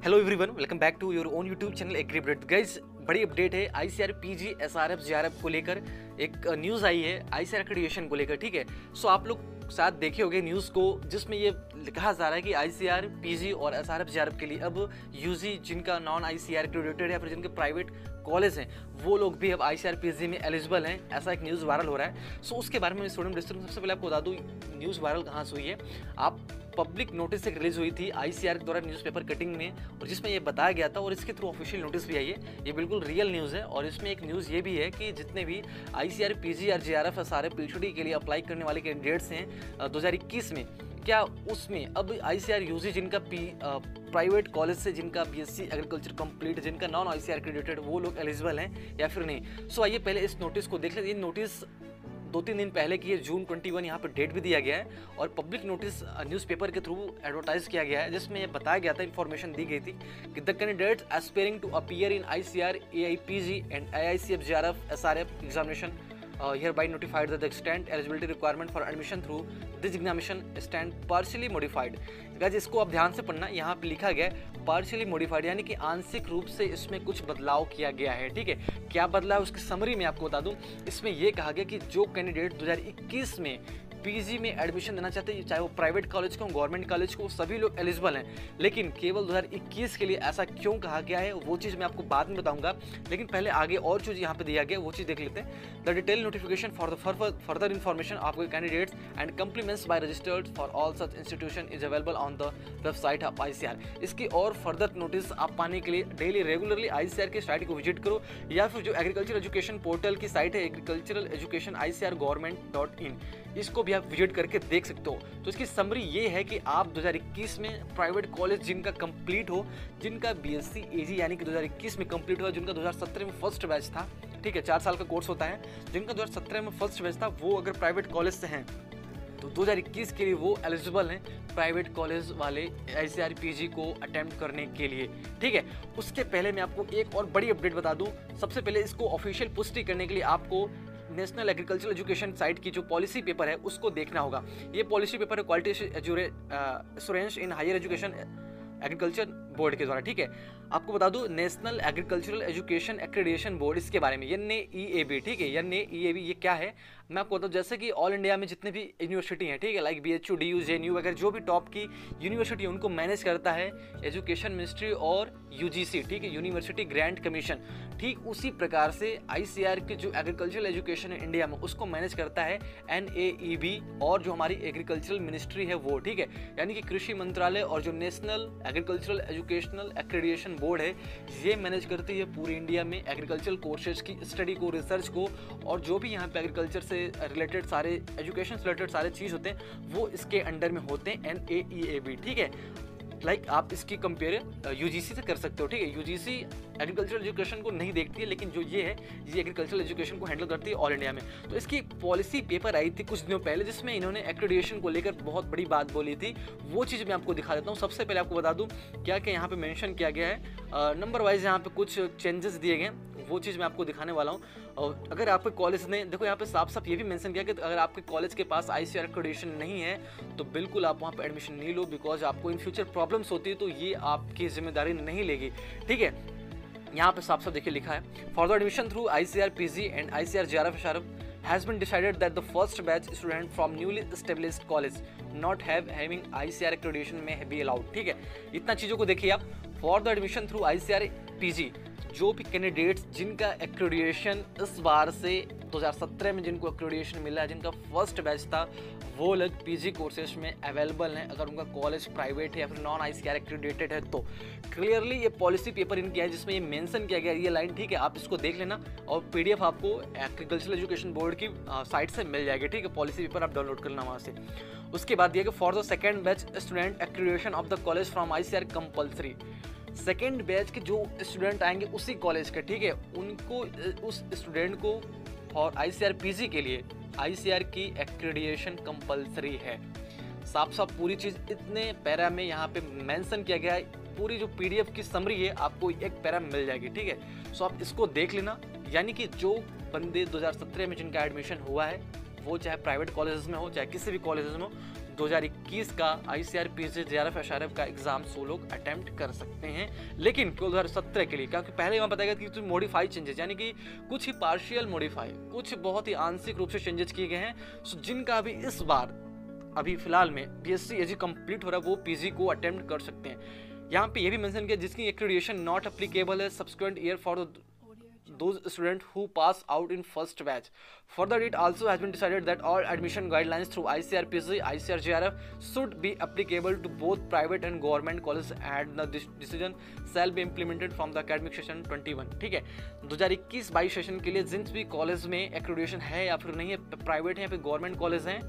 Hello everyone, welcome back to your own YouTube channel agri update. Guys, बड़ी update है ICR PG SRF JRF को लेकर। एक news आई है आईसीआर एक्रेडिटेशन को लेकर, ठीक है। सो आप लोग शायद देखे होंगे न्यूज़ को, जिसमें ये कहा जा रहा है कि आईसीआर पीजी और एसआरएफ जेआरएफ के लिए अब यूजी जिनका नॉन आईसीआर एक्रेडिटेड या फिर जिनके प्राइवेट कॉलेज हैं वो लोग भी अब आईसीआर पीजी में एलिजिबल हैं, ऐसा एक न्यूज़ वायरल हो रहा है। सो उसके बारे में स्टूडेंट डिस्ट्रिक्ट सबसे पहले आपको बता दूँ न्यूज़ वायरल कहाँ से हुई है। आप पब्लिक नोटिस एक रिलीज हुई थी आईसीआर के द्वारा न्यूज़पेपर कटिंग में, और जिसमें ये बताया गया था और इसके थ्रू ऑफिशियल नोटिस भी आई है। ये बिल्कुल रियल न्यूज़ है और इसमें एक न्यूज़ ये भी है कि जितने भी आईसीआर पीजी और जेआरएफ एसआरएफ पीएचडी के लिए अप्लाई करने वाले कैंडिडेट्स हैं 2021 में, क्या उसमें अब आईसीआर यूजी जिनका प्राइवेट कॉलेज से जिनका बीएससी एग्रीकल्चर कंप्लीट, जिनका नॉन आईसीआर एक्रेडिटेड, वो लोग एलिजिबल हैं या फिर नहीं। सो आइए पहले इस नोटिस को देख लेते हैं। ये नोटिस 2-3 दिन पहले की है, जून 21 यहाँ पर डेट भी दिया गया है और पब्लिक नोटिस न्यूज़पेपर के थ्रू एडवर्टाइज किया गया है, जिसमें ये बताया गया था, इन्फॉर्मेशन दी गई थी कि the candidates aspiring to appear in ICR AIPG and IICF JRF SRF examination hereby notified that the extent eligibility requirement for admission through this examination stand partially modified। Guys, इसको आप ध्यान से पढ़ना, यहाँ पे लिखा गया है partially modified, यानी कि आंशिक रूप से इसमें कुछ बदलाव किया गया है, ठीक है। क्या बदलाव है उसकी समरी में आपको बता दूं। इसमें यह कहा गया कि जो कैंडिडेट 2021 में पीजी में एडमिशन देना चाहते हैं, चाहे वो प्राइवेट कॉलेज को गवर्नमेंट कॉलेज को, सभी लोग एलिजिबल हैं, लेकिन केवल 2021 के लिए ऐसा क्यों कहा गया है वो चीज़ मैं आपको बाद में बताऊंगा। लेकिन पहले आगे और चीज़ यहाँ पे दिया गया वो चीज़ देख लेते हैं। The detail notification for the further information of candidates and compliments by registered for all such institution is available on the website of ICR. इसकी और फर्दर नोटिस आप पाने के लिए डेली रेगुलरली आईसीआर के साइट को विजिट करो, या फिर जो एग्रीकल्चर एजुकेशन पोर्टल की साइट है एग्रीकल्चरल एजुकेशन ICRGovernment.in, इसको भी आप विजिट करके देख सकते हो। तो इसकी समरी ये है कि आप 2021 में प्राइवेट कॉलेज जिनका कंप्लीट हो, जिनका बीएससी एजी यानी कि 2021 में कंप्लीट हुआ, जिनका 2017 में फर्स्ट बैच था, ठीक है, 4 साल का कोर्स होता है, जिनका 2017 में फर्स्ट बैच था, वो अगर प्राइवेट कॉलेज से हैं तो 2021 के लिए वो एलिजिबल हैं प्राइवेट कॉलेज वाले आईसीआर पीजी को अटेम्प्ट करने के लिए, ठीक है। उसके पहले मैं आपको एक और बड़ी अपडेट बता दूं। सबसे पहले इसको ऑफिशियल पुष्टि करने के लिए आपको नेशनल एग्रीकल्चर एजुकेशन साइट की जो पॉलिसी पेपर है उसको देखना होगा। ये पॉलिसी पेपर है quality assurance in higher education agriculture board के द्वारा, ठीक है। आपको बता दूं national agricultural education accreditation board, इसके बारे में NAEAB, ठीक है, NAEAB ये क्या है मैं आपको बताऊं। जैसे कि ऑल इंडिया में जितने भी यूनिवर्सिटी हैं, ठीक है, लाइक BHU, DU, JNU वगैरह जो भी टॉप की यूनिवर्सिटी है उनको मैनेज करता है एजुकेशन मिनिस्ट्री और UGC, ठीक है, यूनिवर्सिटी ग्रांट कमीशन। ठीक उसी प्रकार से आईसीआर की जो एग्रीकल्चरल एजुकेशन है इंडिया में उसको मैनेज करता है NAEB, और जो हमारी एग्रीकल्चरल मिनिस्ट्री है वो, ठीक है, यानी कि कृषि मंत्रालय और जो national agricultural educational accreditation board है ये मैनेज करती है पूरे इंडिया में एग्रीकल्चरल कोर्सेज की स्टडी को, रिसर्च को, और जो भी यहाँ पे एग्रीकल्चर से रिलेटेड सारे एजुकेशन से रिलेटेड सारे चीज़ होते हैं वो इसके अंडर में होते हैं NAEAB, ठीक है। लाइक आप इसकी कंपेयर UGC से कर सकते हो, ठीक है। UGC एग्रीकल्चरल एजुकेशन को नहीं देखती है, लेकिन जो ये है ये एग्रीकल्चरल एजुकेशन को हैंडल करती है ऑल इंडिया में। तो इसकी पॉलिसी पेपर आई थी कुछ दिनों पहले, जिसमें इन्होंने एक्रेडिटेशन को लेकर बहुत बड़ी बात बोली थी। वो चीज़ मैं आपको दिखा देता हूँ। सबसे पहले आपको बता दूँ क्या क्या यहाँ पे मेंशन किया गया है। नंबर वाइज यहाँ पे कुछ चेंजेस दिए गए, वो चीज़ मैं आपको दिखाने वाला हूँ। और अगर आपके कॉलेज ने, देखो यहाँ पे साफ साफ ये भी मेंशन किया कि अगर आपके कॉलेज के पास आईसीआर एक्रेडिटेशन नहीं है तो बिल्कुल आप वहाँ पे एडमिशन नहीं लो, बिकॉज आपको इन फ्यूचर प्रॉब्लम्स होती है तो ये आपकी जिम्मेदारी नहीं लेगी, ठीक है। यहाँ पे साफ साफ देखिए लिखा है, for the admission through ICR PG and ICR JRF SRF has been decided that the first batch student from newly established college not having ICR accreditation may be allowed, ठीक है। इतना चीज़ों को देखिए आप। For the admission through ICR PG, जो भी candidates जिनका एक्रेडिटेशन इस बार से 2017 में जिनको एक्रेडिटेशन मिला है, जिनका फर्स्ट बैच था, वो लोग पीजी कोर्सेज में अवेलेबल हैं अगर उनका कॉलेज प्राइवेट है या फिर नॉन आईसीआर एक्रेडिटेड है तो। क्लियरली ये पॉलिसी पेपर इनकी है जिसमें ये मेंशन किया गया ये लाइन, ठीक है। आप इसको देख लेना और PDF आपको एग्रीकल्चरल एजुकेशन बोर्ड की साइट से मिल जाएगी, ठीक है। पॉलिसी पेपर आप डाउनलोड करना वहाँ से। उसके बाद दिया कि for the second batch student accreditation of the college from ICR compulsory. Second batch के जो स्टूडेंट आएंगे उसी कॉलेज के, ठीक है, उनको, उस स्टूडेंट को और आईसीआर पीजी के लिए आईसीआर की एक्रेडिटेशन कंपलसरी है। साफ साफ पूरी चीज़ इतने पैरा में यहाँ पे मेंशन किया गया है। पूरी जो PDF की समरी है आपको एक पैरा मिल जाएगी, ठीक है। सो आप इसको देख लेना, यानी कि जो बंदे 2017 में जिनका एडमिशन हुआ है वो चाहे प्राइवेट कॉलेजेस में हो चाहे किसी भी कॉलेजेस में हो, 2021 का ICAR-PG JRF SRF का एग्जाम्स वो लोग अटेम्प्ट कर सकते हैं, लेकिन 2017 के लिए, क्योंकि पहले वहाँ बताया गया कि मॉडिफाई चेंजेस, यानी कि कुछ ही पार्शियल मॉडिफाई, कुछ बहुत ही आंशिक रूप से चेंजेस किए गए हैं। सो जिनका भी इस बार अभी फिलहाल में BSc AG कंप्लीट हो रहा है वो PG को अटेम्प्ट कर सकते हैं। यहाँ पे ये भी मेंशन किया जिसकी एक्रेडिटेशन नॉट एप्लीकेबल है subsequent year for those students who pass out in first batch. Further, it also has been decided that all admission guidelines through ICAR-PG, ICAR-JRF should be applicable to both private and government colleges, and the decision shall be implemented from the academic session 21. ठीक है, 2021-22 session के लिए जिन भी college में accreditation है या फिर नहीं है, प्राइवेट है या फिर गवर्नमेंट कॉलेज हैं,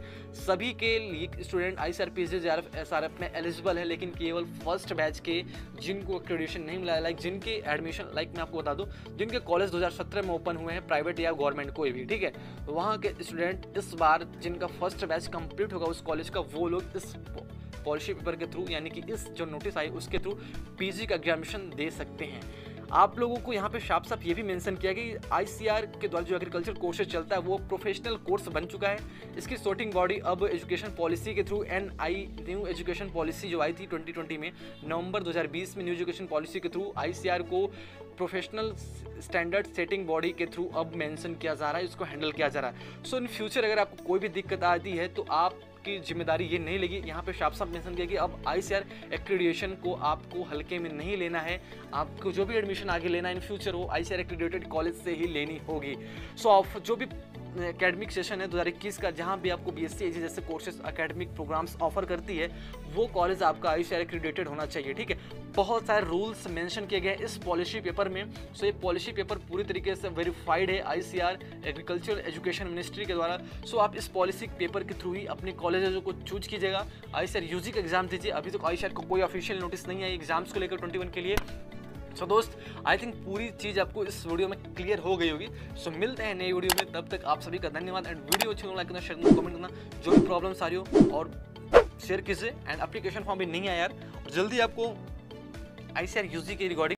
सभी के लिए स्टूडेंट ICAR-PG, JRF, SRF में एलिजिबल है, लेकिन केवल फर्स्ट बैच के जिनको एक्रेडिटेशन नहीं मिला है, लाइक जिनके एडमिशन, लाइक मैं आपको बता दूं, जिनके कॉलेज 2017 में ओपन हुए हैं, प्राइवेट या गवर्नमेंट कोई भी, ठीक है, तो वहाँ के स्टूडेंट इस बार जिनका फर्स्ट बैच कंप्लीट होगा उस कॉलेज का, वो लोग इस पॉलिसी पेपर के थ्रू, यानी कि इस जो नोटिस आई उसके थ्रू PG का एग्जामिनेशन दे सकते हैं। आप लोगों को यहाँ पे साफ साफ ये भी मेंशन किया कि ICAR के द्वारा जो एग्रीकल्चर कोर्सेज चलता है वो प्रोफेशनल कोर्स बन चुका है। इसकी सॉर्टिंग बॉडी अब एजुकेशन पॉलिसी के through NI new education policy जो आई थी 2020 में, नवंबर 2020 में न्यू एजुकेशन पॉलिसी के थ्रू ICAR को प्रोफेशनल स्टैंडर्ड सेटिंग बॉडी के थ्रू अब मेंशन किया जा रहा है, इसको हैंडल किया जा रहा है। सो इन फ्यूचर अगर आपको कोई भी दिक्कत आती है तो आपकी जिम्मेदारी ये नहीं लगी। यहाँ पे साफ साफ मेंशन किया कि अब ICAR एक्रेडिटेशन को आपको हल्के में नहीं लेना है, आपको जो भी एडमिशन आगे लेना है इन फ्यूचर वो ICAR एक्रेडिटेड कॉलेज से ही लेनी होगी। सो आप जो भी एकेडमिक सेशन है 2021 का, जहाँ भी आपको BSc AG जैसे कोर्सेज एकेडमिक प्रोग्राम्स ऑफर करती है, वो कॉलेज आपका ICAR एक्रेडिटेड होना चाहिए, ठीक है। बहुत सारे रूल्स मेंशन किए गए इस पॉलिसी पेपर में। सो ये पॉलिसी पेपर पूरी तरीके से वेरीफाइड है ICAR एग्रीकल्चर एजुकेशन मिनिस्ट्री के द्वारा। सो आप इस पॉलिसी पेपर के थ्रू ही अपने कॉलेजेस को चूज कीजिएगा, ICAR UG का एग्जाम दीजिए। अभी तक ICAR को कोई ऑफिशियल नोटिस नहीं है एग्जाम्स को लेकर 21 के लिए। सो दोस्त, आई थिंक पूरी चीज़ आपको इस वीडियो में क्लियर हो गई होगी। सो मिलते हैं नई वीडियो में, तब तक आप सभी का धन्यवाद। एंड वीडियो अच्छी हो लाइक करना, शेयर करना, कमेंट करना, जो भी प्रॉब्लम्स आ रही हो और शेयर कीजिए। एंड एप्लीकेशन फॉर्म भी नहीं आया यार, और जल्दी आपको ICAR UG की रिकॉर्डिंग